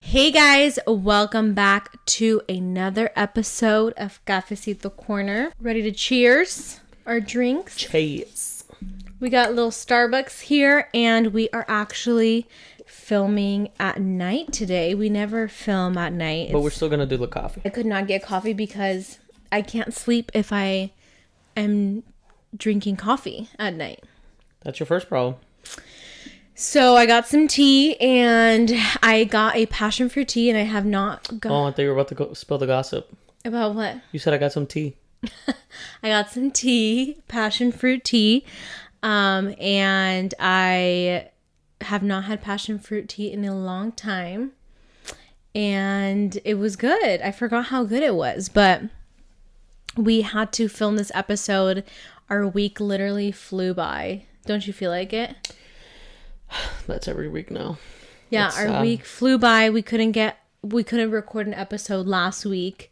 Hey guys, welcome back to another episode of Cafecito Corner. Ready to cheers our drinks? Cheers. We got little Starbucks here and we are actually filming at night today. We never film at night. But we're still going to do the coffee. I could not get coffee because I can't sleep if I am drinking coffee at night. That's your first problem. So I got some tea and I got a passion fruit tea and I have not got... Oh, I thought you were about to spill the gossip. About what? You said I got some tea. I got some tea, passion fruit tea, and I have not had passion fruit tea in a long time, and it was good. I forgot how good it was, but we had to film this episode. Our week literally flew by. Don't you feel like it? That's every week now. Yeah, our week flew by. We couldn't record an episode last week,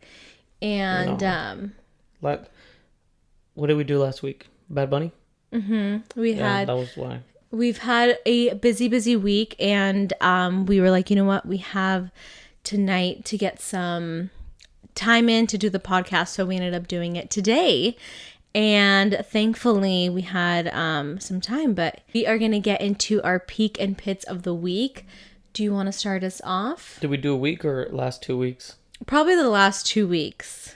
and What did we do last week? Bad Bunny? Mm-hmm. That was why. We've had a busy week, and we were like, you know what? We have tonight to get some time in to do the podcast, so we ended up doing it today. And thankfully, we had some time, but we are going to get into our peak and pits of the week. Do you want to start us off? Did we do a week or last 2 weeks? Probably the last 2 weeks.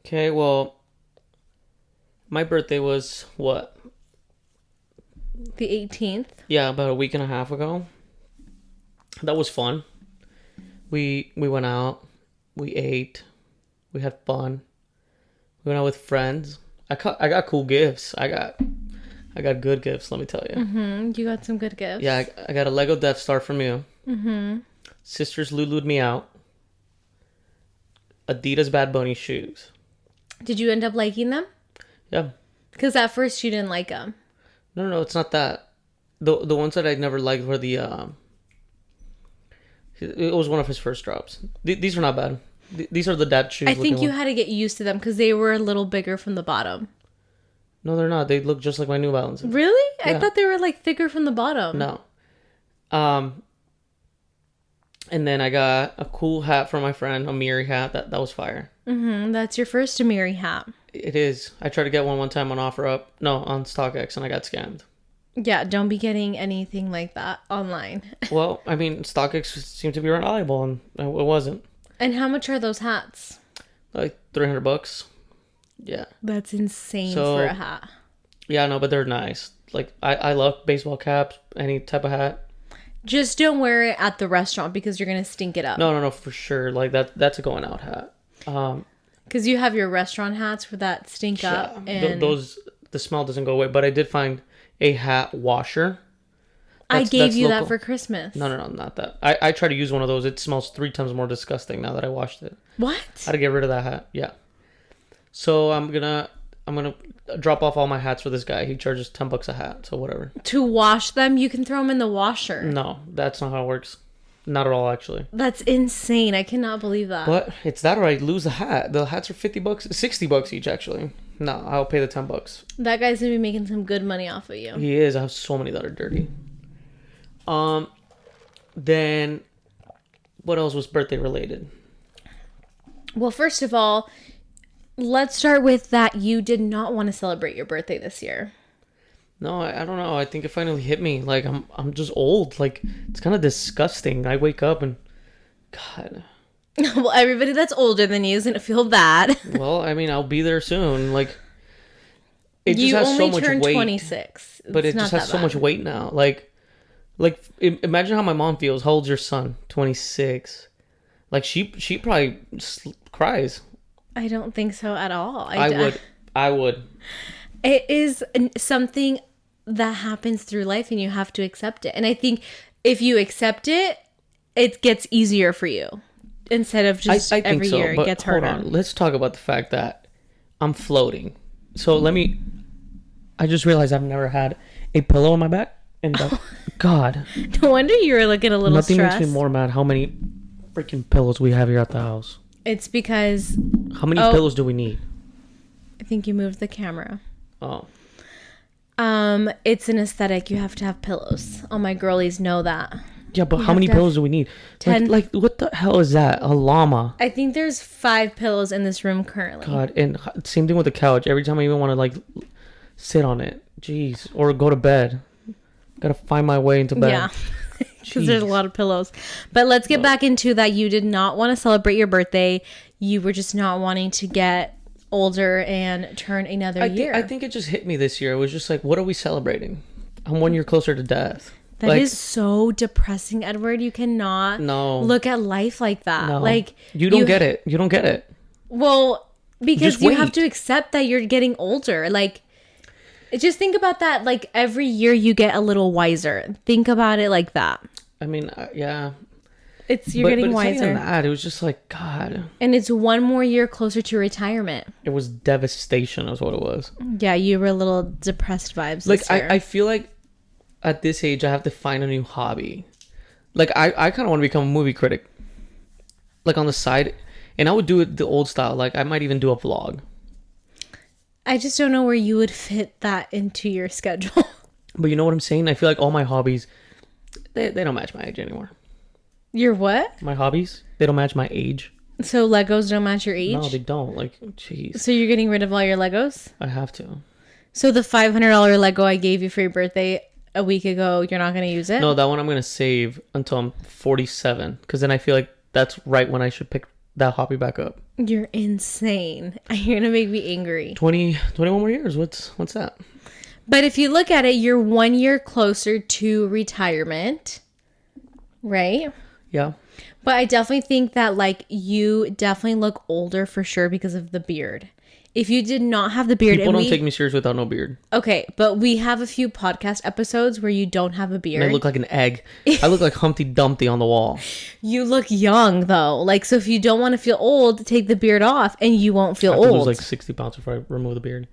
Okay, well, my birthday was what? The 18th? Yeah, about a week and a half ago. That was fun. We went out. We ate. We had fun. We went out with friends. I got cool gifts. I got good gifts, let me tell you. Mm-hmm. You got some good gifts. Yeah, I got a Lego Death Star from you. Mm-hmm. Sisters Lulu'd me out. Adidas Bad Bunny shoes. Did you end up liking them? Yeah. Because at first you didn't like them. No, it's not that. The ones that I never liked were the... It was one of his first drops. These are not bad. These are the dad shoes. I think you had to get used to them because they were a little bigger from the bottom. No, they're not. They look just like my New Balances. Really? Yeah. I thought they were like thicker from the bottom. No. And then I got a cool hat from my friend, a Miri hat. That was fire. Mm-hmm. That's your first Amiri hat. It is. I tried to get one time on on StockX, and I got scammed. Yeah, don't be getting anything like that online. Well, I mean, StockX seemed to be reliable, and it wasn't. And how much are those hats? Like $300. Yeah. That's insane for a hat. Yeah, no, but they're nice. Like, I love baseball caps, any type of hat. Just don't wear it at the restaurant because you're going to stink it up. No, for sure. Like, that's a going out hat. Because you have your restaurant hats for that stink up. And the smell doesn't go away. But I did find a hat washer. I gave you local. that for Christmas. No, not that. I tried to use one of those. It smells 3 times more disgusting now that I washed it. What? I had to get rid of that hat. Yeah. So I'm gonna drop off all my hats for this guy. He charges $10 a hat, so whatever. To wash them, you can throw them in the washer. No, that's not how it works. Not at all, actually. That's insane. I cannot believe that. But it's that or I lose the hat. The hats are $50, $60 each, actually. No, I'll pay the $10. That guy's gonna be making some good money off of you. He is. I have so many that are dirty. Then what else was birthday related? Well, first of all, let's start with that you did not want to celebrate your birthday this year. No, I don't know. I think it finally hit me. Like, I'm just old. Like, it's kind of disgusting. I wake up and... God. Well, everybody that's older than you is going to feel bad. Well, I mean, I'll be there soon. Like, it just you has only so much turned weight. 26. But it just has so much weight now. Like, imagine how my mom feels. How old's your son? 26. Like, she probably cries. I don't think so at all. I would. It is something that happens through life and you have to accept it. And I think if you accept it, it gets easier for you instead of just I think every so, year it but gets harder. Hold on. Let's talk about the fact that I'm floating. So I just realized I've never had a pillow on my back. And God. No wonder you were looking a little stressed. Nothing makes me more mad how many freaking pillows we have here at the house. It's because... How many pillows do we need? I think you moved the camera. Oh. It's an aesthetic. You have to have pillows. All my girlies know that. Yeah, but You how have many to have pillows do we need? 10. Like, what the hell is that? A llama. I think there's 5 pillows in this room currently. God, and same thing with the couch. Every time I even want to like sit on it, jeez, or go to bed, gotta find my way into bed. Yeah, because there's a lot of pillows. But let's get back into that. You did not want to celebrate your birthday. You were just not wanting to get older and turn another year. I think it just hit me this year. It was just like, what are we celebrating? I'm 1 year closer to death. That is so depressing, Edward. You cannot look at life like that. No. Like you don't get it. You don't get it. Well, because Just you wait. have to accept that you're getting older. Like, just think about that. Like, every year you get a little wiser. Think about it like that. I mean, yeah. You're getting wiser. It's not even that. It was just like, God. And it's 1 more year closer to retirement. It was devastation is what it was. Yeah, you were a little depressed vibes Like, this year. I feel like at this age, I have to find a new hobby. Like, I kind of want to become a movie critic. Like, on the side. And I would do it the old style. Like, I might even do a vlog. I just don't know where you would fit that into your schedule. But you know what I'm saying? I feel like all my hobbies, they don't match my age anymore. Your what? My hobbies, they don't match my age. So Legos don't match your age? No, they don't. Like, jeez. So you're getting rid of all your Legos? I have to. So the $500 Lego I gave you for your birthday a week ago, you're not going to use it? No, that one I'm going to save until I'm 47. Because then I feel like that's right when I should pick that hobby back up. You're insane. You're going to make me angry. 21 more years. What's that? But if you look at it, you're 1 year closer to retirement, right? Yeah. But I definitely think that, like, you definitely look older for sure because of the beard. If you did not have the beard... People don't take me serious without no beard. Okay, but we have a few podcast episodes where you don't have a beard. And I look like an egg. I look like Humpty Dumpty on the wall. You look young, though. Like, so if you don't want to feel old, take the beard off and you won't feel I have to old. lose like 60 pounds before I remove the beard.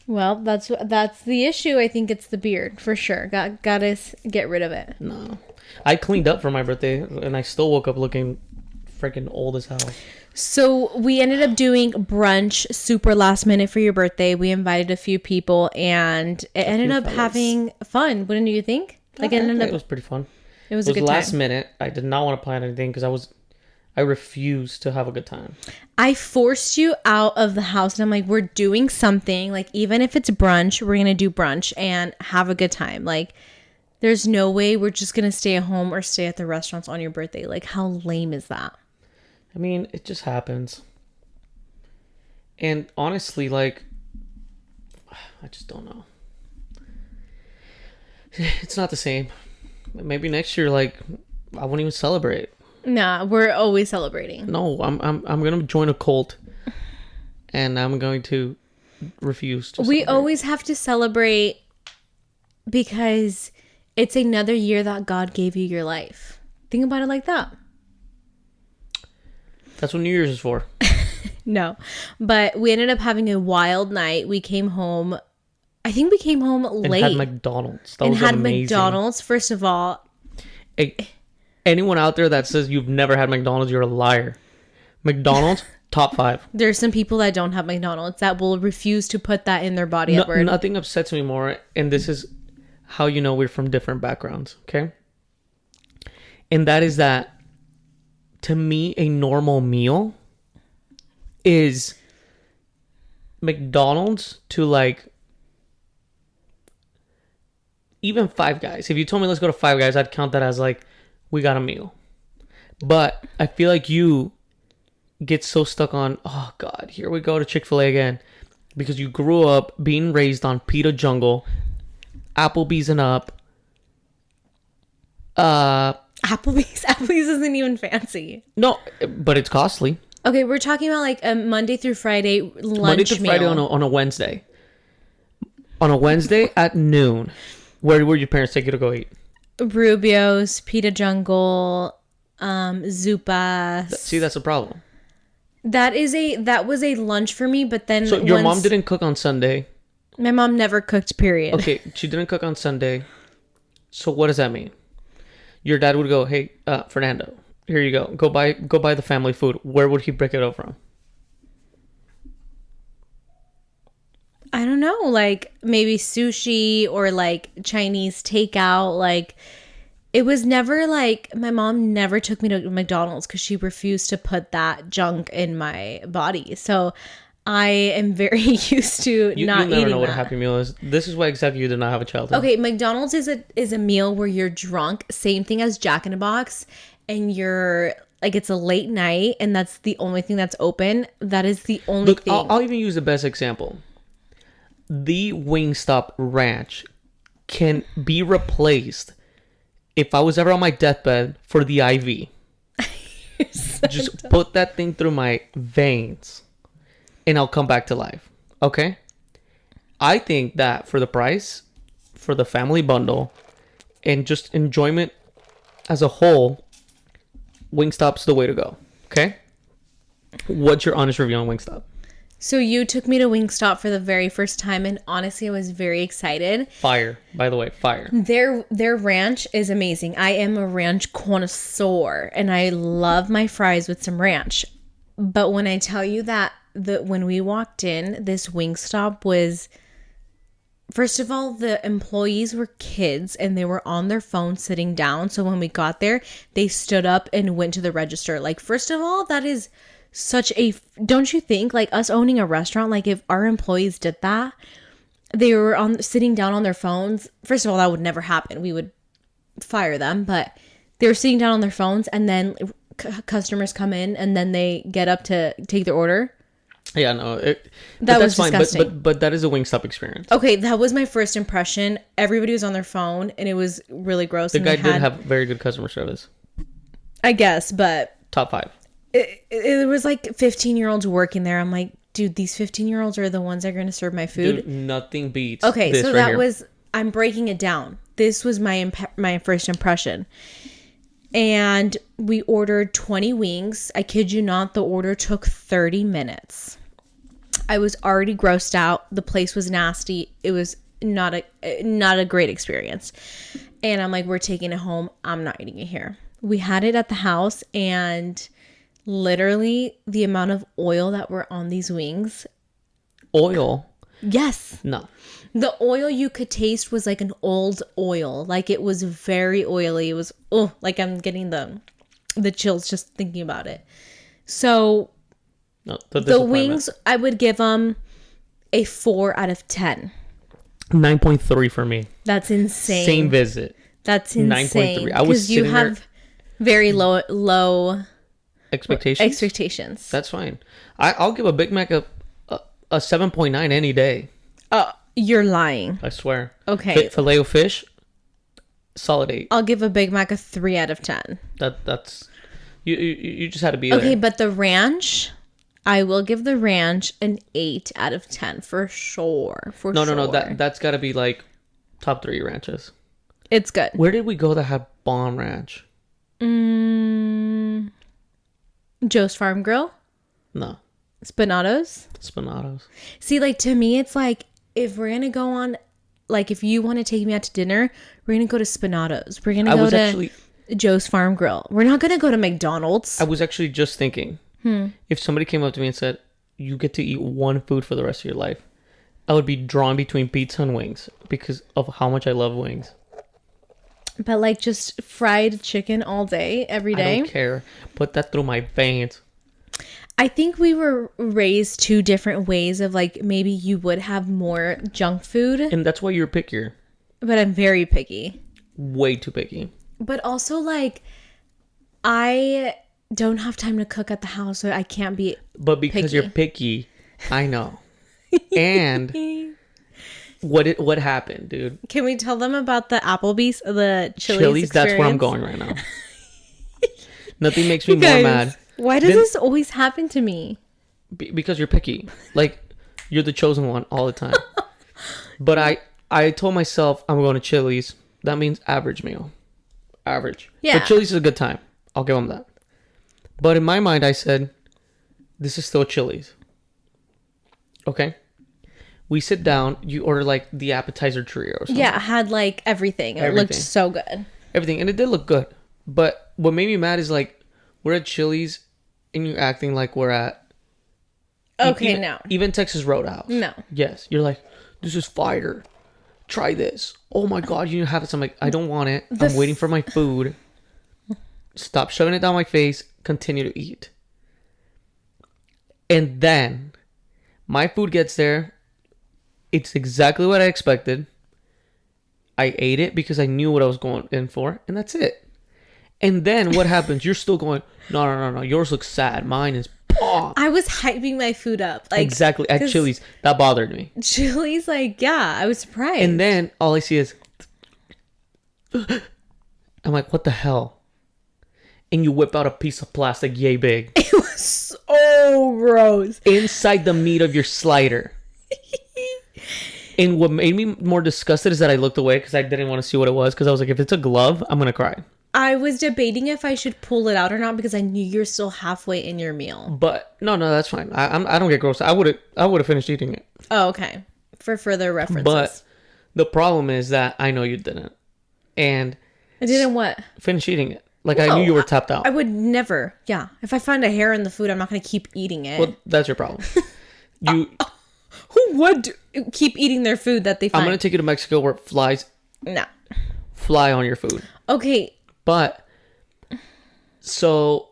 Well, that's the issue. I think it's the beard, for sure. Gotta get rid of it. No. I cleaned up for my birthday and I still woke up looking freaking old as hell. So we ended up doing brunch super last minute for your birthday. We invited a few people and it ended up having fun. Wouldn't you think? Like, it was pretty fun. It was a good last time. minute. I did not want to plan anything because I refused to have a good time. I forced you out of the house and I'm like, we're doing something. Like, even if it's brunch, we're going to do brunch and have a good time. Like, there's no way we're just going to stay at home or stay at the restaurants on your birthday. Like, how lame is that? I mean, it just happens. And honestly, like, I just don't know. It's not the same. Maybe next year, like, I won't even celebrate. Nah, we're always celebrating. No, I'm gonna join a cult, and I'm going to refuse to. We always have to celebrate because it's another year that God gave you your life. Think about it like that. That's what New Year's is for. No, but we ended up having a wild night. We came home. I think we came home late. And had McDonald's. That and was had amazing. McDonald's. First of all, anyone out there that says you've never had McDonald's, you're a liar. McDonald's, top 5. there's some people that don't have McDonald's that will refuse to put that in their body. Edward. Nothing upsets me more, and this is how you know we're from different backgrounds, okay? And that is that, to me, a normal meal is McDonald's to, like, even Five Guys. If you told me let's go to Five Guys, I'd count that as, like, we got a meal. But I feel like you get so stuck on, oh God, here we go to Chick-fil-A again, because you grew up being raised on Pita Jungle, Applebee's and up. Applebee's isn't even fancy. No, but it's costly. Okay, we're talking about like a Monday through Friday lunch Monday through Friday meal. on a Wednesday. On a Wednesday at noon, where your parents take you to go eat? Rubio's, Pita Jungle, Zupas. See, that's the problem. That was a lunch for me, but then So your mom didn't cook on Sunday. My mom never cooked, period. Okay, she didn't cook on Sunday. So what does that mean? Your dad would go, hey, Fernando, here you go. Go buy the family food. Where would he break it up from? I don't know, like maybe sushi or like Chinese takeout. Like, it was never like, my mom never took me to McDonald's because she refused to put that junk in my body. So I am very used to You'll not never eating know what a that. Happy Meal is. This is why exactly you did not have a childhood. Okay, McDonald's is a meal where you're drunk, same thing as Jack in the Box, and you're like, it's a late night and that's the only thing that's open. That is the only Look, thing. I'll even use the best example. The Wingstop Ranch can be replaced if I was ever on my deathbed for the IV. Just put that thing through my veins and I'll come back to life. Okay? I think that for the price, for the family bundle, and just enjoyment as a whole, Wingstop's the way to go. Okay? What's your honest review on Wingstop? So you took me to Wingstop for the very first time, and honestly, I was very excited. Fire. By the way, fire. Their ranch is amazing. I am a ranch connoisseur, and I love my fries with some ranch. But when I tell you that when we walked in, this Wingstop was, first of all, the employees were kids and they were on their phone sitting down. So when we got there, they stood up and went to the register. Like, first of all, that is such a, don't you think, like, us owning a restaurant, like, if our employees did that, they were sitting down on their phones. First of all, that would never happen. We would fire them, but they were sitting down on their phones, and then customers come in and then they get up to take their order. Yeah, no, that was disgusting. But that is a Wingstop experience. Okay, that was my first impression. Everybody was on their phone, and it was really gross. The guy did have very good customer service. I guess, but Top 5. It was like 15-year-olds working there. I'm like, dude, these 15-year-olds are the ones that are going to serve my food. Dude, nothing beats. Okay, this so right that here. was, I'm breaking it down. This was my first impression. And we ordered 20 wings. I kid you not, the order took 30 minutes. I was already grossed out. The place was nasty. It was not a great experience. And I'm like, we're taking it home. I'm not eating it here. We had it at the house, and literally the amount of oil that were on these wings. Oil? Yes. No. The oil you could taste was like an old oil. Like, it was very oily. It was, like, I'm getting the chills just thinking about it. So No, the wings, I would give them a 4 out of 10. 9.3 for me. That's insane. Same visit. That's insane. 9.3. I was because you sitting have very low expectations. That's fine. I'll give a Big Mac a 7.9 any day. You're lying. I swear. Okay. Filet of fish, solid 8. I'll give a Big Mac a 3 out of 10. That's you just had to be okay, there. but the ranch, I will give the ranch an 8 out of 10 for sure. No. That's got to be like top 3 ranches. It's good. Where did we go that had bomb ranch? Joe's Farm Grill? No. Spinato's? See, like, to me, it's like, if we're going to go on, like, if you want to take me out to dinner, we're going to go to Spinato's. We're going to go to Joe's Farm Grill. We're not going to go to McDonald's. I was actually just thinking, if somebody came up to me and said, you get to eat one food for the rest of your life, I would be drawn between pizza and wings because of how much I love wings. But, like, just fried chicken all day, every day? I don't care. Put that through my veins. I think we were raised 2 different ways of, like, maybe you would have more junk food. And that's why you're pickier. But I'm very picky. Way too picky. But also, like, I don't have time to cook at the house, so I can't be But because you're picky, I know. And what happened, dude? Can we tell them about the Applebee's, the Chili's? experience? That's where I'm going right now. Nothing makes me more mad. Why does this always happen to me? Because you're picky. Like, you're the chosen one all the time. But I told myself I'm going to Chili's. That means average meal. Average. Yeah. But Chili's is a good time. I'll give them that. But in my mind, I said, this is still Chili's. Okay? We sit down. You order, like, the appetizer trio or something. Yeah, it had, like, everything. It looked so good. Everything. And it did look good. But what made me mad is, like, we're at Chili's and you're acting like we're at... Okay, no. Even Texas Roadhouse. No. Yes. You're like, this is fire. try this. Oh my God, you have it. So I'm like, I don't want it. I'm waiting for my food. Stop shoving it down my face. Continue to eat. And then my food gets there. It's exactly what I expected. I ate it because I knew what I was going in for. And that's it. And then what happens? You're still going, no. Yours looks sad. Mine is bomb. I was hyping my food up. Like, exactly. At Chili's. That bothered me. Chili's, like, yeah, I was surprised. And then all I see is... I'm like, what the hell? And you whip out a piece of plastic yay big. It was so gross. Inside the meat of your slider. And what made me more disgusted is that I looked away because I didn't want to see what it was. Because I was like, if it's a glove, I'm going to cry. I was debating if I should pull it out or not because I knew you're still halfway in your meal. But no, that's fine. I don't get gross. I would have finished eating it. Oh, okay. For further references. But the problem is that I know you didn't. And I didn't what? Finish eating it. Like, no, I knew you were tapped out. I would never. Yeah. If I find a hair in the food, I'm not going to keep eating it. Well, that's your problem. Who would keep eating their food that they find? I'm going to take you to Mexico where flies fly on your food. Okay. But, so,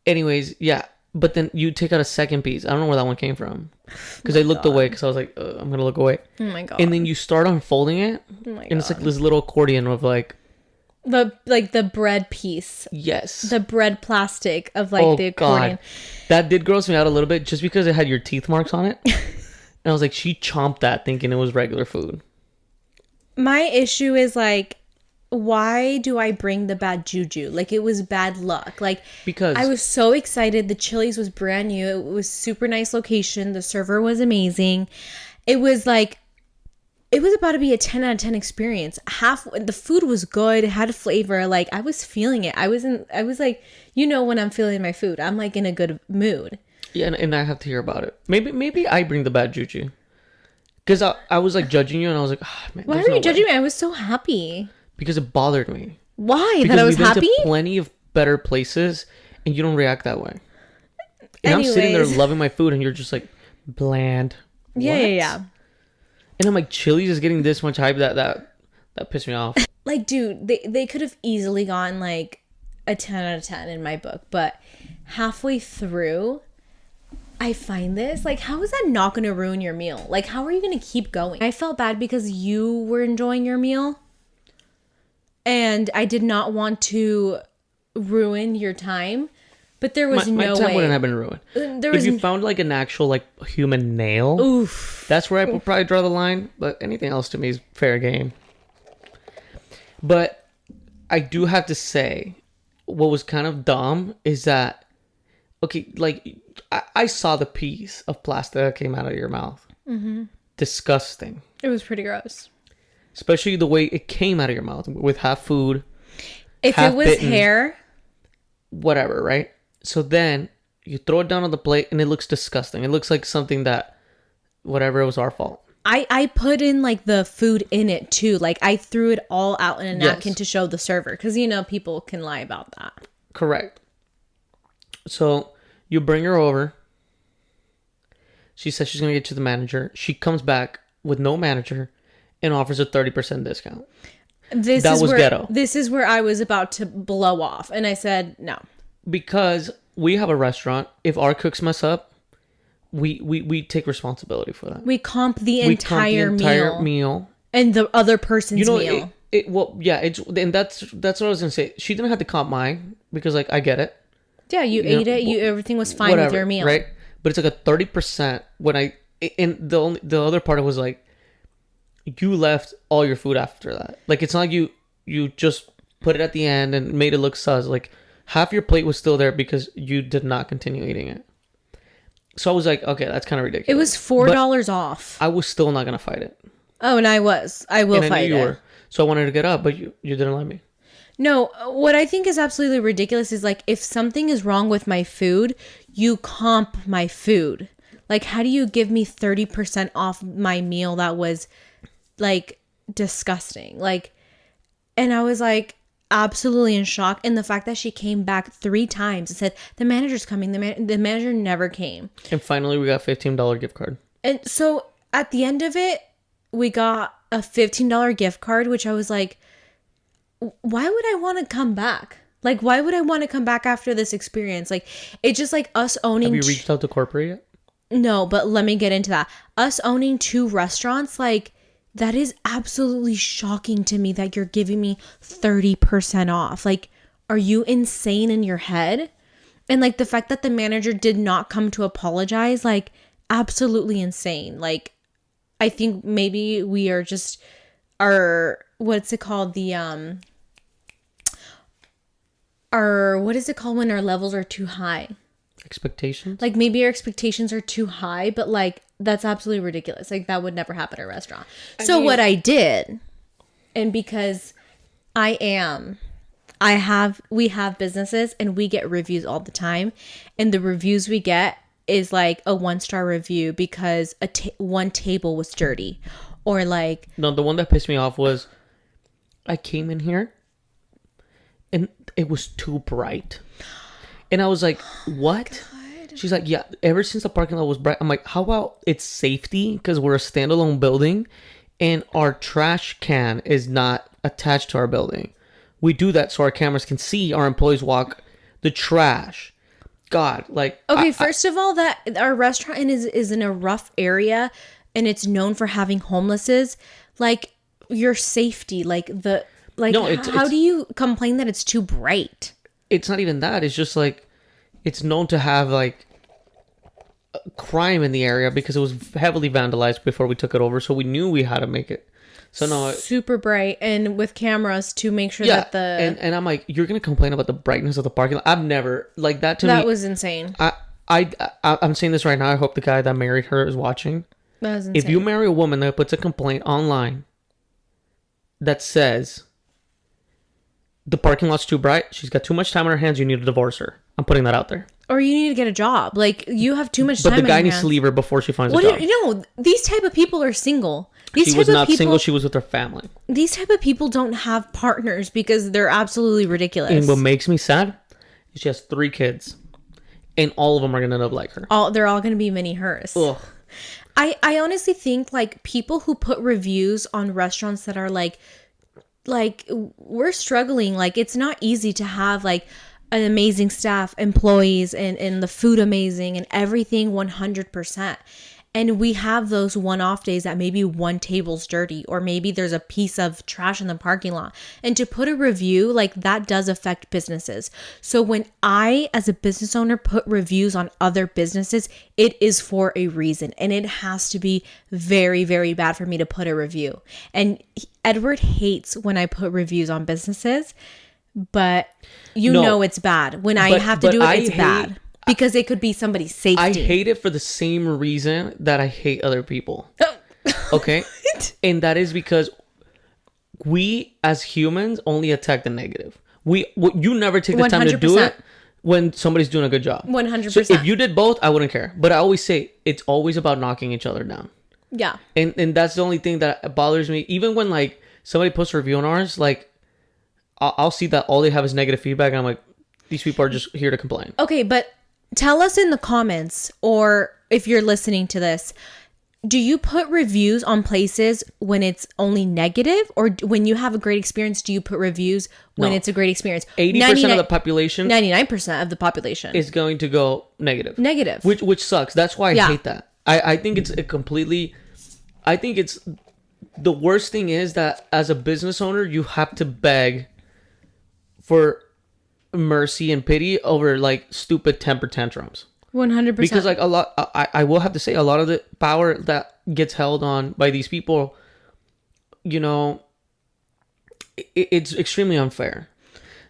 anyways, yeah. But then you take out a second piece. I don't know where that one came from. Because I looked away because I was like, I'm going to look away. Oh my God. And then you start unfolding it. Oh my God. And it's like this little accordion of like... the bread piece. Yes. The bread plastic of like the accordion. God. That did gross me out a little bit just because it had your teeth marks on it. And I was like, she chomped that thinking it was regular food. My issue is like, why do I bring the bad juju? Like, it was bad luck. Like, because I was so excited. The Chili's was brand new. It was super nice location. The server was amazing. It was like, it was about to be a 10 out of 10 experience. The food was good. It had a flavor. Like, I was feeling it. I was like, when I'm feeling my food, I'm like in a good mood. Yeah, and I have to hear about it. Maybe I bring the bad juju. Because I was like judging you and I was like, man. Why were you judging me? I was so happy. Because it bothered me. Why? Because that I was happy? We've been to plenty of better places and you don't react that way. And I'm sitting there loving my food and you're just like, bland. Yeah. And I'm like, Chili's is getting this much hype that pissed me off. Like, dude, they could have easily gotten like a 10 out of 10 in my book. But halfway through, I find this. Like, how is that not going to ruin your meal? Like, how are you going to keep going? I felt bad because you were enjoying your meal. And I did not want to ruin your time. But there was no way. My time wouldn't have been ruined. If you found like an actual like human nail, oof, that's where I would probably draw the line. But anything else to me is fair game. But I do have to say, what was kind of dumb is that, okay, like I saw the piece of plastic that came out of your mouth. Mm-hmm. Disgusting. It was pretty gross. Especially the way it came out of your mouth with half food. If it was bitten, hair. Whatever, right? So then you throw it down on the plate and it looks disgusting. It looks like something that, whatever, it was our fault. I put in like the food in it too. Like I threw it all out in a napkin to show the server. Because, people can lie about that. Correct. So you bring her over. She says she's going to get you the manager. She comes back with no manager and offers a 30% discount. That was ghetto. This is where I was about to blow off. And I said, no. Because we have a restaurant. If our cooks mess up, we take responsibility for that. We comp the entire meal. And the other person's meal. And that's what I was going to say. She didn't have to comp mine because, like, I get it. Yeah, you ate it. Everything was fine with your meal. Right? But it's like a 30% and the other part was like, you left all your food after that. Like, it's not like you just put it at the end and made it look sus. Like, half your plate was still there because you did not continue eating it. So I was like, okay, that's kind of ridiculous. It was $4 off. I was still not going to fight it. Oh, and I was. I will fight it. So I wanted to get up, but you didn't let me. No, what I think is absolutely ridiculous is, like, if something is wrong with my food, you comp my food. Like, how do you give me 30% off my meal that was, like, disgusting? Like, and I was, like, absolutely in shock. And the fact that she came back 3 times and said, the manager's coming. The manager never came. And finally, we got $15 gift card. And so, at the end of it, we got a $15 gift card, which I was like, why would I want to come back? Like, why would I want to come back after this experience? Like, it's just like us owning. Have you reached out to corporate yet? No, but let me get into that. Us owning 2 restaurants, like, that is absolutely shocking to me that you're giving me 30% off. Like, are you insane in your head? And like the fact that the manager did not come to apologize, like, absolutely insane. Like, I think maybe we are just what's it called? What is it called when our levels are too high? Expectations? Like, maybe our expectations are too high, but like, that's absolutely ridiculous. Like, that would never happen at a restaurant. What I did, and because we have businesses and we get reviews all the time, and the reviews we get is like a 1-star review because one table was dirty, or like, no, the one that pissed me off was I came in here and it was too bright, and I was like, what? She's like, yeah, ever since the parking lot was bright. I'm like, how about it's safety, because we're a standalone building and our trash can is not attached to our building. We do that so our cameras can see our employees walk the trash. God, like, okay, first of all, that our restaurant is in a rough area and it's known for having homelesses. Like, your safety, like no, how do you complain that it's too bright? It's not even that. It's just like, it's known to have like crime in the area because it was heavily vandalized before we took it over. So we knew we had to make it. So no, super bright and with cameras to make sure that and I'm like, you're gonna complain about the brightness of the parking lot? I've never, like, that to me. That was insane. I'm saying this right now. I hope the guy that married her is watching. That was insane. If you marry a woman that puts a complaint online that says the parking lot's too bright, she's got too much time on her hands, you need to divorce her. I'm putting that out there. Or you need to get a job. Like, you have too much time. But the guy needs to leave her before she finds a job. No, these type of people are single. She was not single. She was with her family. These type of people don't have partners because they're absolutely ridiculous. And what makes me sad is she has 3 kids, and all of them are gonna end up like her. They're all gonna be mini hers. Ugh. I honestly think, like, people who put reviews on restaurants that are like we're struggling. Like, it's not easy to have like an amazing staff, employees, and the food amazing and everything 100%. And we have those one-off days that maybe one table's dirty, or maybe there's a piece of trash in the parking lot. And to put a review, like, that does affect businesses. So when I, as a business owner, put reviews on other businesses, it is for a reason. And it has to be very, very bad for me to put a review. And Edward hates when I put reviews on businesses, but you know it's bad. When I have to do it, it's bad. Because it could be somebody's safety. I hate it for the same reason that I hate other people. Okay? And that is because we, as humans, only attack the negative. You never take the 100%. Time to do it when somebody's doing a good job. 100%. So if you did both, I wouldn't care. But I always say, it's always about knocking each other down. Yeah. And that's the only thing that bothers me. Even when, like, somebody posts a review on ours, like, I'll see that all they have is negative feedback, and I'm like, these people are just here to complain. Okay, but tell us in the comments, or if you're listening to this, do you put reviews on places when it's only negative, or when you have a great experience, do you put reviews when it's a great experience? 80% of the population, 99% of the population is going to go negative, which sucks. That's why I hate that. I think it's I think it's the worst thing is that as a business owner, you have to beg for mercy and pity over like stupid temper tantrums. 100%. Because like I will have to say, a lot of the power that gets held on by these people, you know, it's extremely unfair.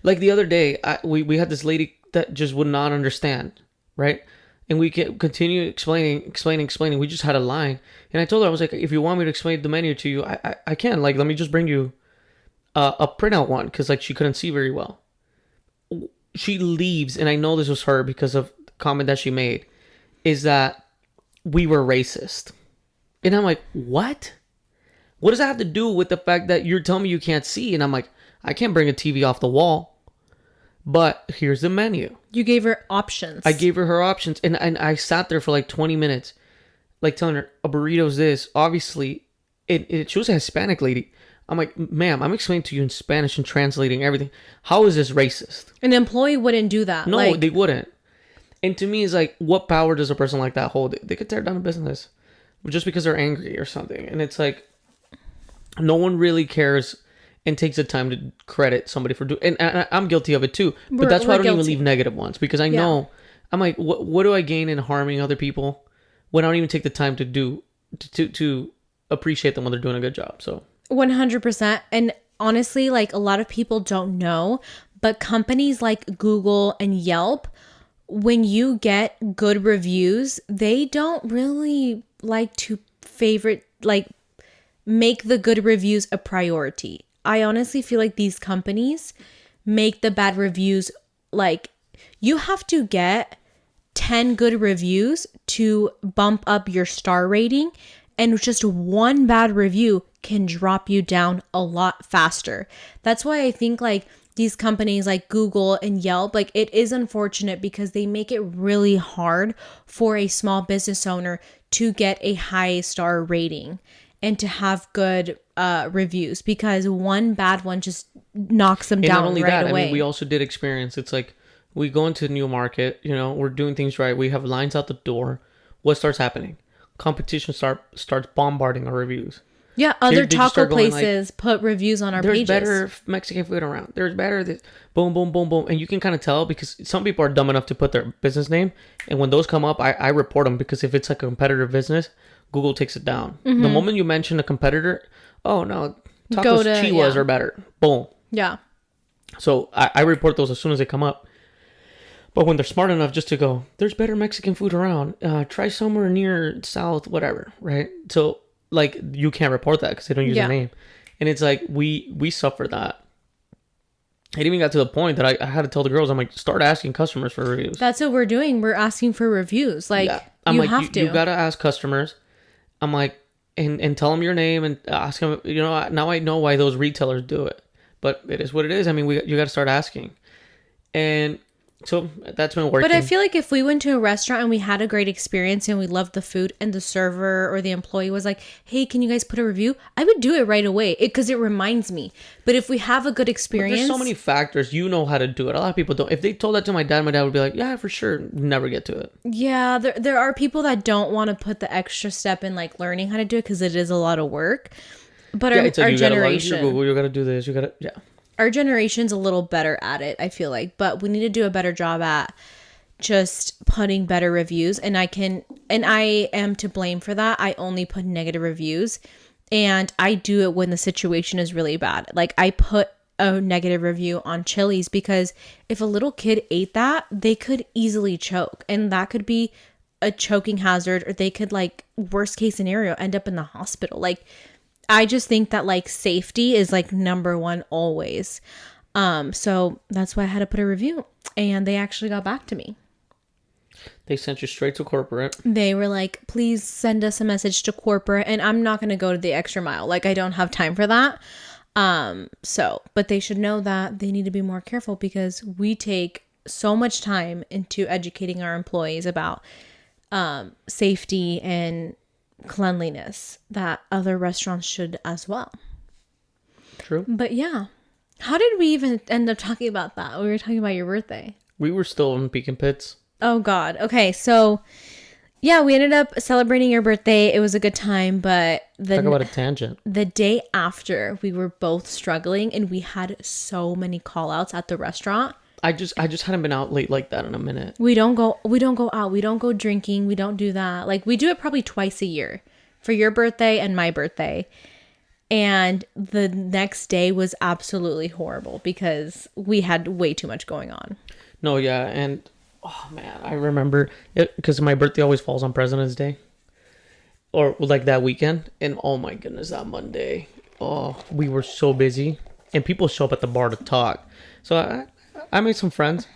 Like the other day, we had this lady that just would not understand, right? And we can continue explaining. We just had a line, and I told her, I was like, if you want me to explain the menu to you, I can. Like, let me just bring you a printout one, because like she couldn't see very well. She leaves, and I know this was her because of the comment that she made, is that we were racist. And I'm like, what? What does that have to do with the fact that you're telling me you can't see? And I'm like, I can't bring a TV off the wall, but here's the menu. You gave her options. I gave her options, and I sat there for like 20 minutes, like telling her a burrito's this. Obviously, she was a Hispanic lady. I'm like, ma'am, I'm explaining to you in Spanish and translating everything. How is this racist? An employee wouldn't do that. No, they wouldn't. And to me, it's like, what power does a person like that hold? They could tear down a business just because they're angry or something. And it's like, no one really cares and takes the time to credit somebody for doing. And I'm guilty of it too. But that's why I don't even leave negative ones, because I know, I'm like, what do I gain in harming other people when I don't even take the time to appreciate them when they're doing a good job? So 100%. And honestly, like, a lot of people don't know, but companies like Google and Yelp, when you get good reviews, they don't really like to make the good reviews a priority. I honestly feel like these companies make the bad reviews, like, you have to get 10 good reviews to bump up your star rating, and just one bad review can drop you down a lot faster. That's why I think, like, these companies like Google and Yelp, like, it is unfortunate because they make it really hard for a small business owner to get a high star rating and to have good reviews, because one bad one just knocks them down right away. And not only that, I mean, we also did experience, it's like, we go into a new market, we're doing things right. We have lines out the door. What starts happening? Competition starts bombarding our reviews. Yeah, other taco places put reviews on our pages. There's better Mexican food around. There's better this. Boom, boom, boom, boom. And you can kind of tell, because some people are dumb enough to put their business name. And when those come up, I report them, because if it's like a competitor business, Google takes it down. Mm-hmm. The moment you mention a competitor, oh no, tacos Chihuas are better. Boom. Yeah. So I report those as soon as they come up. But when they're smart enough just to go, there's better Mexican food around. Try somewhere near South, whatever, right? So, like, you can't report that because they don't use a name. And it's like, we suffer that. It even got to the point that I had to tell the girls, I'm like, start asking customers for reviews. That's what we're doing. We're asking for reviews. Like, you have to. You got to ask customers. I'm like, and tell them your name and ask them, now I know why those retailers do it. But it is what it is. I mean, you got to start asking. And so that's been working. But I feel like if we went to a restaurant and we had a great experience and we loved the food, and the server or the employee was like, hey, can you guys put a review? I would do it right away because it reminds me. But if we have a good experience. But there's so many factors. You know how to do it. A lot of people don't. If they told that to my dad would be like, yeah, for sure. Never get to it. Yeah, there are people that don't want to put the extra step in, like, learning how to do it because it is a lot of work. But our generation. You got to do this. Our generation's a little better at it, I feel like, but we need to do a better job at just putting better reviews. And I am to blame for that. I only put negative reviews, and I do it when the situation is really bad. Like, I put a negative review on Chili's because if a little kid ate that, they could easily choke, and that could be a choking hazard, or they could, like, worst case scenario, end up in the hospital. Like, I just think that, like, safety is, like, number one always. So that's why I had to put a review, and they actually got back to me. They sent you straight to corporate. They were like, please send us a message to corporate, and I'm not going to go to the extra mile. Like, I don't have time for that. But they should know that they need to be more careful, because we take so much time into educating our employees about safety and cleanliness that other restaurants should as well. True. But yeah, how did we even end up talking about that? We were talking about your birthday. We were still in Pecan Pits. Oh God. Okay, so yeah, we ended up celebrating your birthday. It was a good time, but talk about a tangent. The day after, we were both struggling, and we had so many call outs at the restaurant. I just hadn't been out late like that in a minute. We don't go out. We don't go drinking. We don't do that. Like, we do it probably twice a year for your birthday and my birthday. And the next day was absolutely horrible because we had way too much going on. No, yeah. And oh man, I remember it because my birthday always falls on President's Day or like that weekend. And oh my goodness, that Monday, we were so busy, and people show up at the bar to talk. So I made some friends,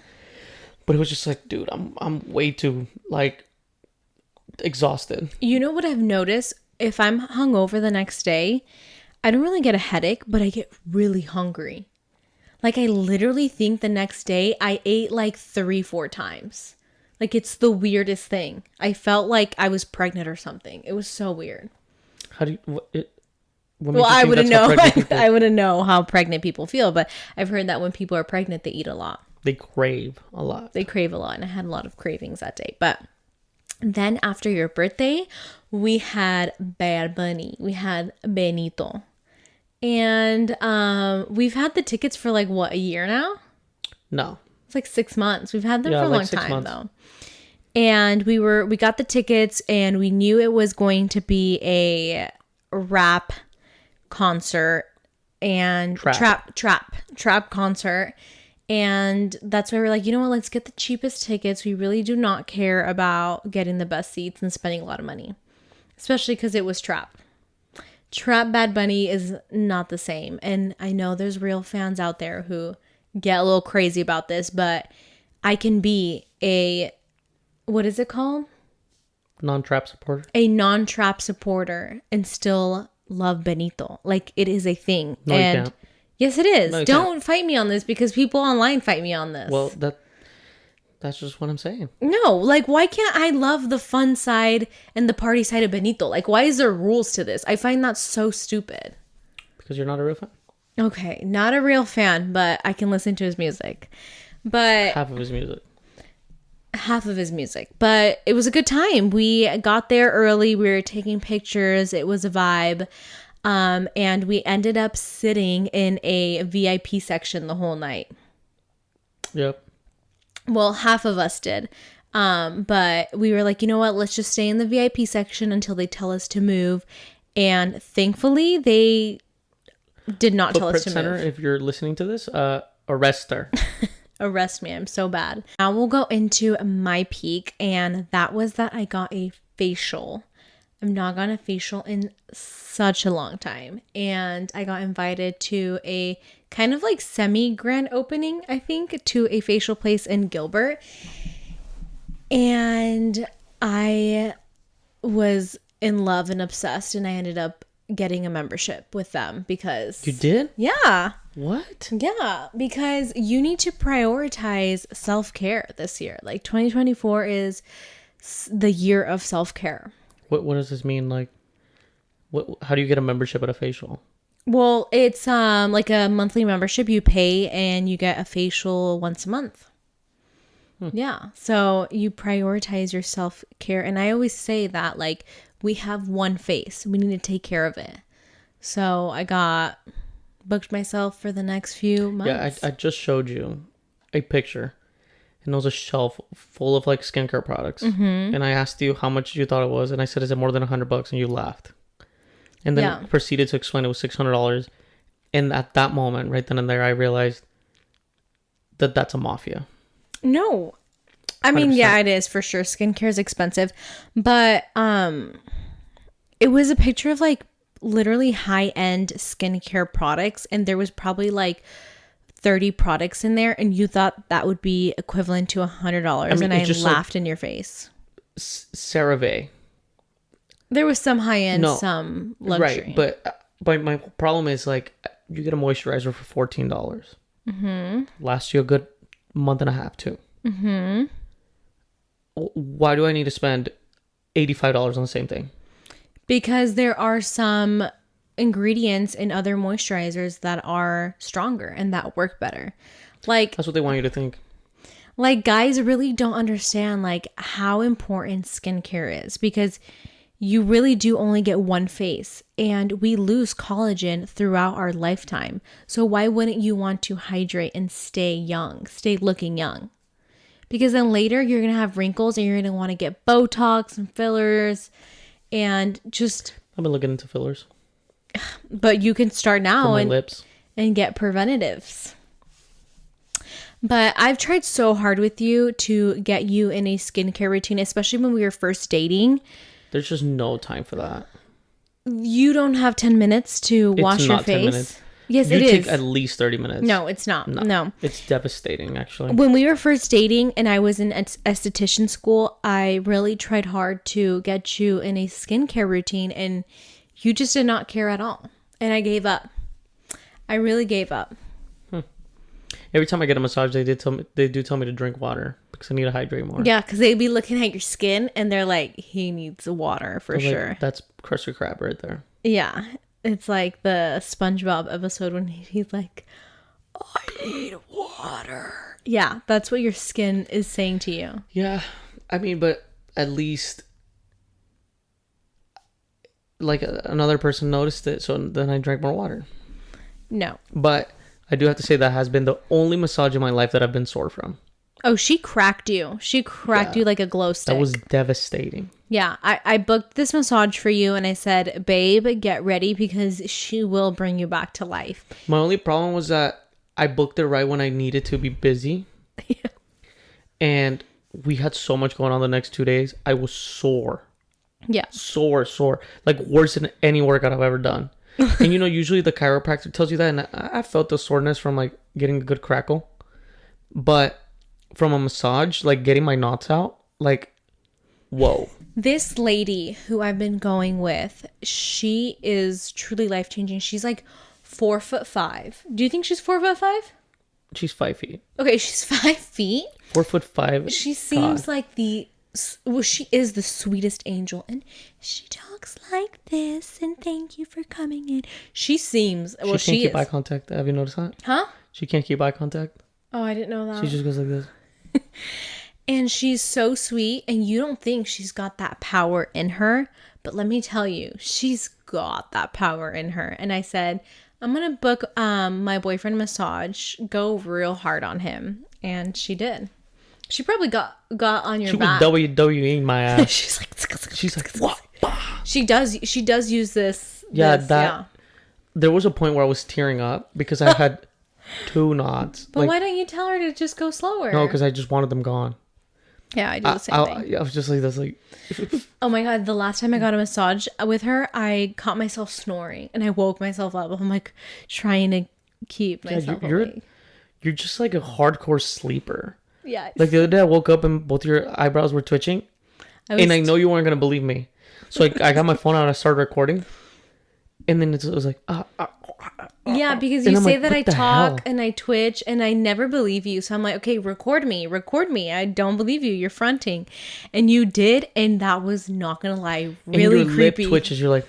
but it was just like, dude, I'm way too, like, exhausted. You know what I've noticed? If I'm hungover the next day, I don't really get a headache, but I get really hungry. Like, I literally think the next day I ate like 3-4 times. Like, it's the weirdest thing. I felt like I was pregnant or something. It was so weird. What Well, makes you I think wouldn't that's how know. pregnant people I wouldn't know how pregnant people feel, but I've heard that when people are pregnant, they eat a lot. they crave a lot. They crave a lot, and I had a lot of cravings that day. But then after your birthday, we had Bad Bunny. We had Benito. And we've had the tickets for like what, a year now? No. It's like 6 months. We've had them Yeah, for a like long 6 time months. though. And we got the tickets and we knew it was going to be a rap concert and trap concert. And that's why we're like, you know what, let's get the cheapest tickets. We really do not care about getting the best seats and spending a lot of money. Especially because it was trap. Trap Bad Bunny is not the same. And I know there's real fans out there who get a little crazy about this, but I can be what is it called? Non-trap supporter? A non-trap supporter and still love Benito. Like, it is a thing. No, and you can't. yes, it is. No, Don't fight me on this because people online fight me on this. Well, that's just what I'm saying. No, like, why can't I love the fun side and the party side of Benito? Like, why is there rules to this? I find that so stupid. Because you're not a real fan. Okay, not a real fan, but I can listen to his music. But Half of his music. But it was a good time. We got there early. We were taking pictures. It was a vibe. And we ended up sitting in a VIP section the whole night. Yep. Well, half of us did. But we were like, you know what? Let's just stay in the VIP section until they tell us to move. And thankfully, they did not tell us to Center, move. if you're listening to this, arrest her. Arrest me. I'm so bad. Now we'll go into my peak. And that was that I got a facial. I've not gotten a facial in such a long time. And I got invited to a kind of like semi-grand opening, I think, to a facial place in Gilbert. And I was in love and obsessed, and I ended up getting a membership with them because... You did? Yeah. What? Yeah, because you need to prioritize self-care this year. Like 2024 is the year of self-care. What does this mean? Like, how do you get a membership at a facial? Well, it's like a monthly membership you pay and you get a facial once a month. Yeah. So you prioritize your self-care. And I always say that, like, we have one face. We need to take care of it. So I booked myself for the next few months. Yeah, I just showed you a picture. And there was a shelf full of like skincare products. Mm-hmm. And I asked you how much you thought it was. And I said, is it more than $100? And you laughed. And then proceeded to explain it was $600. And at that moment, right then and there, I realized that that's a mafia. No. I mean, 100%. yeah, it is for sure. Skincare is expensive. But it was a picture of like literally high-end skincare products. And there was probably like 30 products in there. And you thought that would be equivalent to $100. I mean, and I laughed in your face. CeraVe. There was some high-end, some luxury. Right, but my problem is like you get a moisturizer for $14. Mm-hmm. Lasts you a good month and a half too. Mm-hmm. Why do I need to spend $85 on the same thing? Because there are some ingredients in other moisturizers that are stronger and that work better. Like, that's what they want you to think. Like, guys really don't understand like how important skincare is, because you really do only get one face and we lose collagen throughout our lifetime. So why wouldn't you want to hydrate and stay young, stay looking young? Because then later you're going to have wrinkles and you're going to want to get Botox and fillers and just... I've been looking into fillers. But you can start now lips. And get preventatives. But I've tried so hard with you to get you in a skincare routine, especially when we were first dating. There's just no time for that. You don't have 10 minutes to wash your face. 10 minutes. Yes, it is. You take at least 30 minutes. No, it's not. No. It's devastating, actually. When we were first dating and I was in esthetician school, I really tried hard to get you in a skincare routine and you just did not care at all. And I gave up. I really gave up. Every time I get a massage, they do tell me to drink water because I need to hydrate more. Yeah, because they'd be looking at your skin and they're like, he needs water for sure. Like, that's Krusty Krab right there. Yeah. It's like the SpongeBob episode when he's like, I need water. Yeah, that's what your skin is saying to you. Yeah, I mean, but at least like another person noticed it, so then I drank more water. No. But I do have to say that has been the only massage in my life that I've been sore from. Oh, she cracked you. She cracked you like a glow stick. That was devastating. Yeah, I booked this massage for you and I said, babe, get ready because she will bring you back to life. My only problem was that I booked it right when I needed to be busy. Yeah. And we had so much going on the next 2 days. I was sore. Yeah. Sore. Like worse than any workout I've ever done. And you know, usually the chiropractor tells you that. And I felt the soreness from like getting a good crackle. But from a massage, like getting my knots out, like, whoa. This lady who I've been going with, she is truly life-changing. She's like 4'5". Do you think she's 4'5"? She's 5 feet. Okay, she's 5 feet. 4'5". She seems like she is the sweetest angel. And she talks like this. And thank you for coming in. She seems, well, She can't keep eye contact. Have you noticed that? Huh? She can't keep eye contact. Oh, I didn't know that. She just goes like this. And she's so sweet, and you don't think she's got that power in her. But let me tell you, she's got that power in her. And I said, I'm going to book my boyfriend a massage. Go real hard on him. And she did. She probably got on your back. She was WWEing my ass. She's like, what? She does use this. Yeah, there was a point where I was tearing up because I had 2 knots. But why don't you tell her to just go slower? No, because I just wanted them gone. Yeah, I do the same thing. I was just like this, like. Oh my god! The last time I got a massage with her, I caught myself snoring, and I woke myself up. I'm like trying to keep myself awake. You're just like a hardcore sleeper. Yeah. Like the other day, I woke up and both your eyebrows were twitching, and I know you weren't gonna believe me, so I got my phone out and I started recording, and then it was like, yeah, because you say that I talk and I twitch and I never believe you. So I'm like, okay, record me. I don't believe you. You're fronting. And you did. And that was, not going to lie, really and your creepy. Lip twitches. You're like,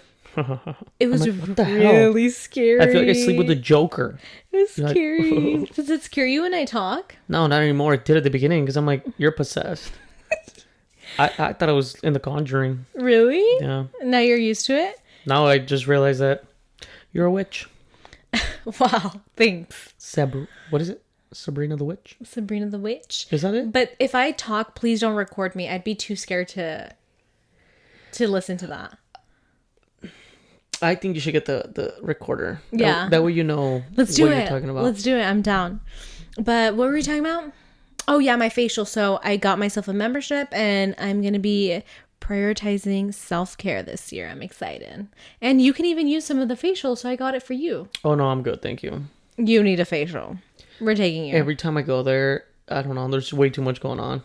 it was like, what the really scary. I feel like I sleep with the Joker. It was scary. Like, does it scare you when I talk? No, not anymore. It did at the beginning because I'm like, you're possessed. I thought I was in The Conjuring. Really? Yeah. Now you're used to it? Now I just realized that you're a witch. Wow, thanks. What is it? Sabrina the Witch? Sabrina the Witch. Is that it? But if I talk, please don't record me. I'd be too scared to listen to that. I think you should get the recorder. Yeah. That way you know what you're talking about. Let's do it. I'm down. But what were we talking about? Oh, yeah, my facial. So I got myself a membership and I'm going to be prioritizing self-care this year. I'm excited. And you can even use some of the facial, so I got it for you. Oh, no, I'm good. Thank you. You need a facial. We're taking you. Every time I go there, I don't know, there's way too much going on.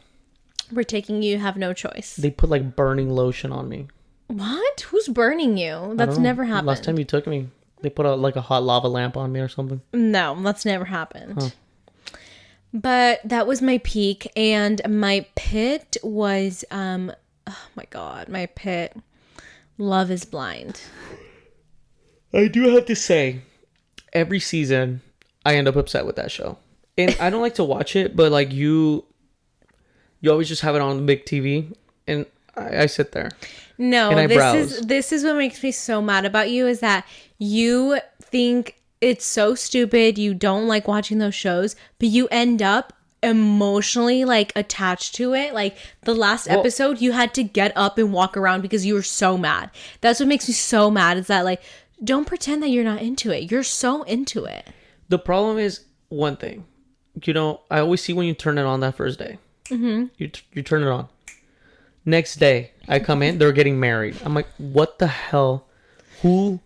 We're taking you. Have no choice. They put like burning lotion on me. What? Who's burning you? That's never happened. Last time you took me, they put like a hot lava lamp on me or something. No, that's never happened. Huh. But that was my peak, and my pit was oh my god, my pit. Love is Blind. I do have to say, every season I end up upset with that show. And I don't like to watch it, but like you always just have it on the big TV and I sit there. No, this is what makes me so mad about you is that you think it's so stupid. You don't like watching those shows, but you end up emotionally like attached to it. Like the last episode, you had to get up and walk around because you were so mad. That's what makes me so mad is that like, don't pretend that you're not into it. You're so into it. The problem is one thing. You know, I always see when you turn it on that first day. Mm-hmm. You turn it on. Next day, I come in, they're getting married. I'm like, what the hell? Who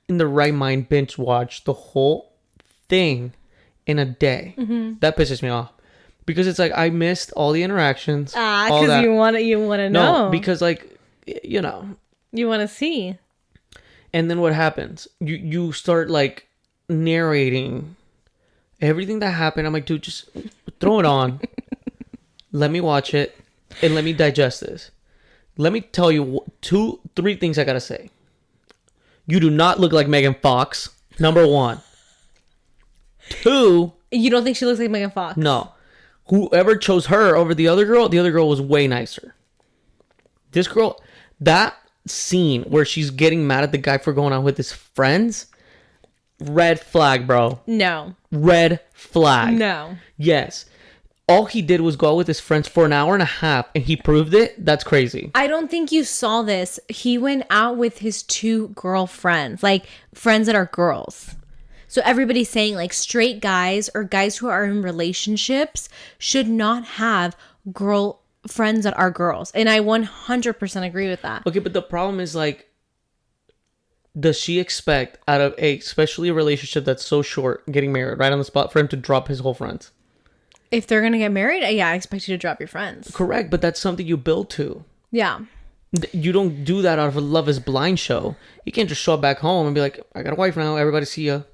in the right mind binge watched the whole thing in a day? Mm-hmm. That pisses me off. Because it's like, I missed all the interactions. Because you want to know. No, because like, you know. You want to see. And then what happens? You start like narrating everything that happened. I'm like, dude, just throw it on. Let me watch it. And let me digest this. Let me tell you 3 things I gotta say. You do not look like Megan Fox. Number one. Two. You don't think she looks like Megan Fox? No. Whoever chose her over the other girl was way nicer. This girl, that scene where she's getting mad at the guy for going out with his friends, red flag, bro. No. Red flag. No. Yes. All he did was go out with his friends for an hour and a half, and he proved it. That's crazy. I don't think you saw this. He went out with his 2 girlfriends, like friends that are girls. So everybody's saying like straight guys or guys who are in relationships should not have girl friends that are girls. And I 100% agree with that. Okay, but the problem is like, does she expect out of especially a relationship that's so short, getting married right on the spot, for him to drop his whole friends? If they're going to get married, yeah, I expect you to drop your friends. Correct, but that's something you build to. Yeah. You don't do that out of a Love is Blind show. You can't just show up back home and be like, I got a wife now, everybody see ya.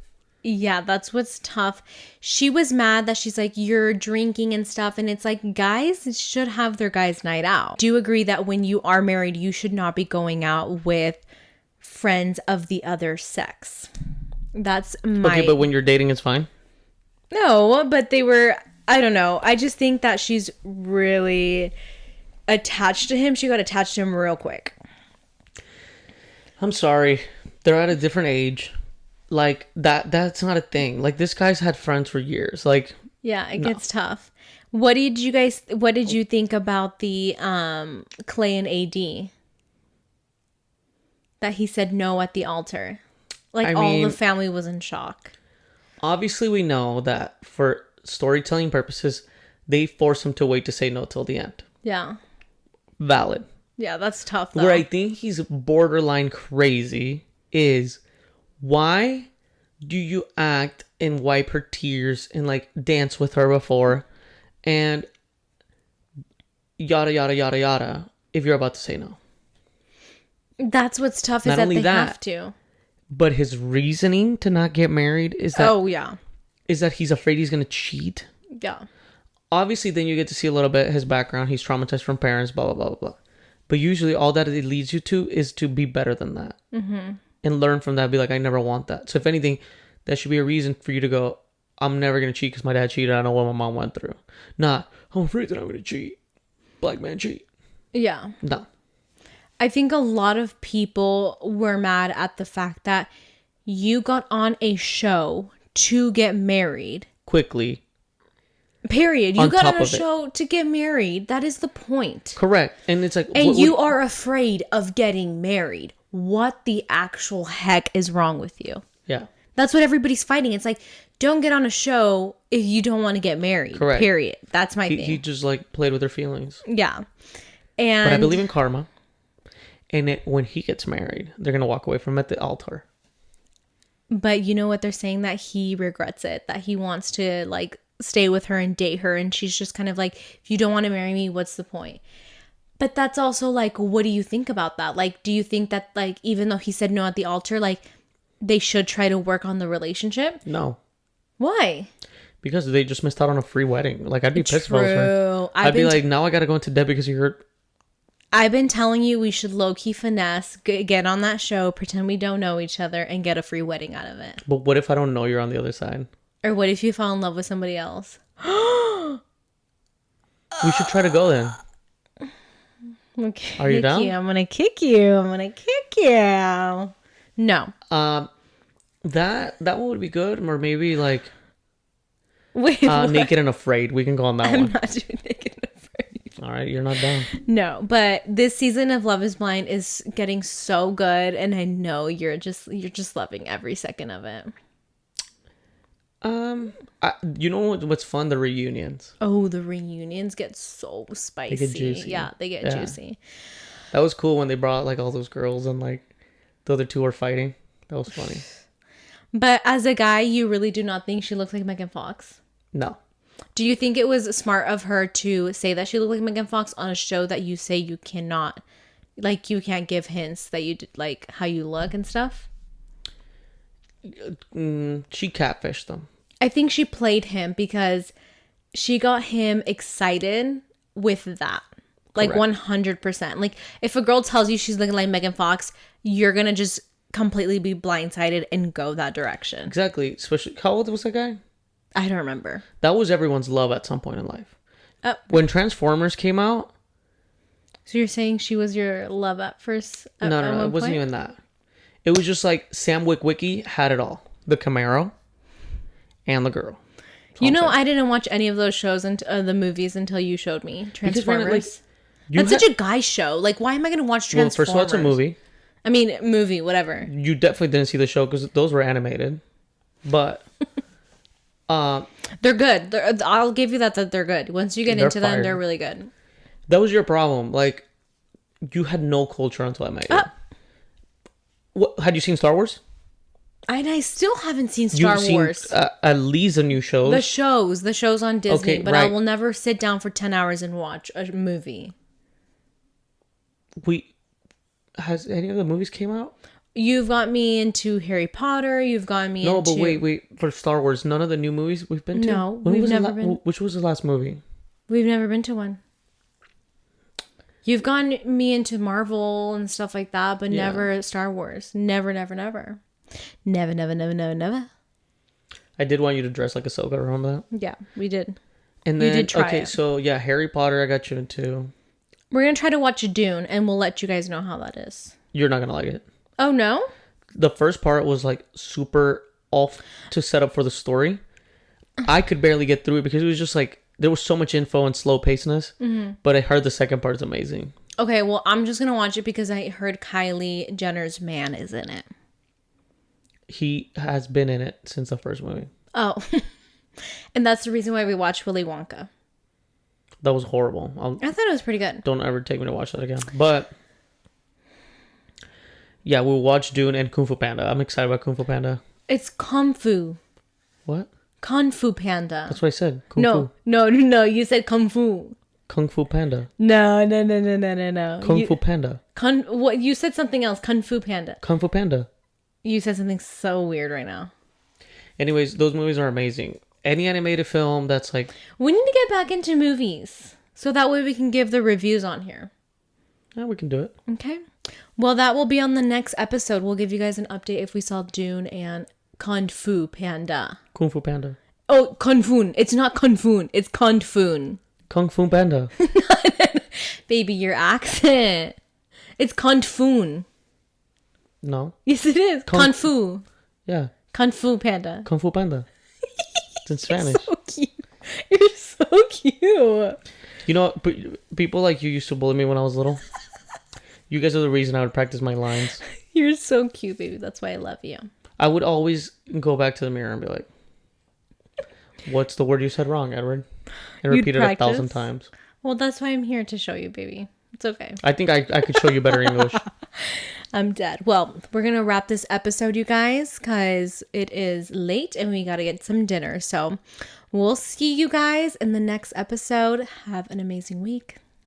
Yeah, that's what's tough. She was mad that she's like, you're drinking and stuff. And it's like, guys should have their guys' night out. Do you agree that when you are married, you should not be going out with friends of the other sex? That's my... Okay, but when you're dating, it's fine? No, but they were... I don't know. I just think that she's really attached to him. She got attached to him real quick. I'm sorry. They're at a different age. Like, that's not a thing. Like, this guy's had friends for years. Like... Yeah, it gets tough. What did you think about the Clay and AD? That he said no at the altar. Like, all the family was in shock. Obviously, we know that for storytelling purposes, they force him to wait to say no till the end. Yeah. Valid. Yeah, that's tough, though. Where I think he's borderline crazy is, why do you act and wipe her tears and like dance with her before and yada yada yada yada if you're about to say no? That's what's tough, is that they have to. But his reasoning to not get married is that... Oh, yeah. Is that he's afraid he's going to cheat. Yeah. Obviously, then you get to see a little bit his background. He's traumatized from parents, blah, blah, blah, blah, blah. But usually all that it leads you to is to be better than that. Mm-hmm. And learn from that. Be like, I never want that. So if anything, that should be a reason for you to go, I'm never going to cheat because my dad cheated. I know what my mom went through. Not, I'm afraid that I'm going to cheat. Black man cheat. Yeah. No. I think a lot of people were mad at the fact that you got on a show to get married. Quickly. Period. You got on a show to get married. That is the point. Correct. And it's like... And you are afraid of getting married. What the actual heck is wrong with you? Yeah. That's what everybody's fighting. It's like, don't get on a show if you don't want to get married. Correct. Period. That's my thing. He just like played with her feelings. Yeah. And... But I believe in karma. And when he gets married, they're going to walk away from him at the altar. But you know what they're saying? That he regrets it. That he wants to like stay with her and date her. And she's just kind of like, if you don't want to marry me, what's the point? But that's also like, what do you think about that? Like, do you think that like, even though he said no at the altar, like they should try to work on the relationship? No. Why? Because they just missed out on a free wedding. Like, I'd be pissed if I was her. I'd be like, now I got to go into debt because you hurt. I've been telling you we should low-key finesse, get on that show, pretend we don't know each other, and get a free wedding out of it. But what if I don't know you're on the other side? Or what if you fall in love with somebody else? We should try to go then. Are you down? I'm gonna kick you. No. That one would be good, or maybe like Wait, Naked and Afraid. We can go on that one. I'm not doing Naked and Afraid. All right, you're not down. No, but this season of Love is Blind is getting so good, and I know you're just loving every second of it. You know what's fun? The reunions. Oh, the reunions get so spicy. They get juicy. Yeah, they get juicy. That was cool when they brought like all those girls and like the other two were fighting. That was funny. But as a guy, you really do not think she looks like Megan Fox? No. Do you think it was smart of her to say that she looked like Megan Fox on a show that you say you cannot, like you can't give hints that you like how you look and stuff? She catfished them. I think she played him because she got him excited with that. Like, correct. 100%. Like, if a girl tells you she's looking like Megan Fox, you're going to just completely be blindsided and go that direction. Exactly. Especially, how old was that guy? I don't remember. That was everyone's love at some point in life. When Transformers came out. So you're saying she was your love at first? No, it wasn't even that. It was just like Sam Witwicky had it all. The Camaro and the girl. You know, I didn't watch any of those shows and the movies until you showed me Transformers. That's such a guy show. Like, why am I going to watch Transformers? Well, first of all, it's a movie. I mean, movie, whatever. You definitely didn't see the show because those were animated. But they're good. I'll give you that they're good. Once you get into them, they're really good. That was your problem. Like, you had no culture until I met you. What, had you seen Star Wars? I still haven't seen Star Wars. At least the new shows. The shows on Disney. Okay, but I will never sit down for 10 hours and watch a movie. Has any of the movies came out? You've got me into Harry Potter. You've got me into... No, but wait. For Star Wars, none of the new movies we've been to? No, we've never been. Which was the last movie? We've never been to one. You've gotten me into Marvel and stuff like that, but never Star Wars. Never. Never. I did want you to dress like Ahsoka, remember that? Yeah, we did. And then, you did try it. So yeah, Harry Potter I got you into. We're going to try to watch Dune, and we'll let you guys know how that is. You're not going to like it. Oh, no? The first part was like super off to set up for the story. I could barely get through it because it was just like, there was so much info and slow pacedness. Mm-hmm. But I heard the second part is amazing. Okay, well, I'm just going to watch it because I heard Kylie Jenner's man is in it. He has been in it since the first movie. Oh. And that's the reason why we watched Willy Wonka. That was horrible. I thought it was pretty good. Don't ever take me to watch that again. But yeah, we'll watch Dune and Kung Fu Panda. I'm excited about Kung Fu Panda. It's Kung Fu. What? Kung Fu Panda. That's what I said. Kung Fu. No. You said Kung Fu. Kung Fu Panda. No. Kung Fu Panda. What? You said something else. Kung Fu Panda. Kung Fu Panda. You said something so weird right now. Anyways, those movies are amazing. Any animated film that's like... We need to get back into movies. So that way we can give the reviews on here. Yeah, we can do it. Okay. Well, that will be on the next episode. We'll give you guys an update if we saw Dune and Kung Fu Panda. Kung Fu Panda. Oh, Kung Fu. It's not Kung Fu. It's Kung Fu. Kung Fu Panda. Baby, your accent. It's Kung Fu. No. Yes, it is. Kung Fu. Yeah. Kung Fu Panda. Kung Fu Panda. It's in Spanish. You're so cute. You're so cute. You know, people like you used to bully me when I was little. You guys are the reason I would practice my lines. You're so cute, baby. That's why I love you. I would always go back to the mirror and be like, what's the word you said wrong, Edward? And repeat it 1,000 times. Well, that's why I'm here to show you, baby. It's okay. I think I could show you better English. I'm dead. Well, we're going to wrap this episode, you guys, because it is late and we got to get some dinner. So we'll see you guys in the next episode. Have an amazing week.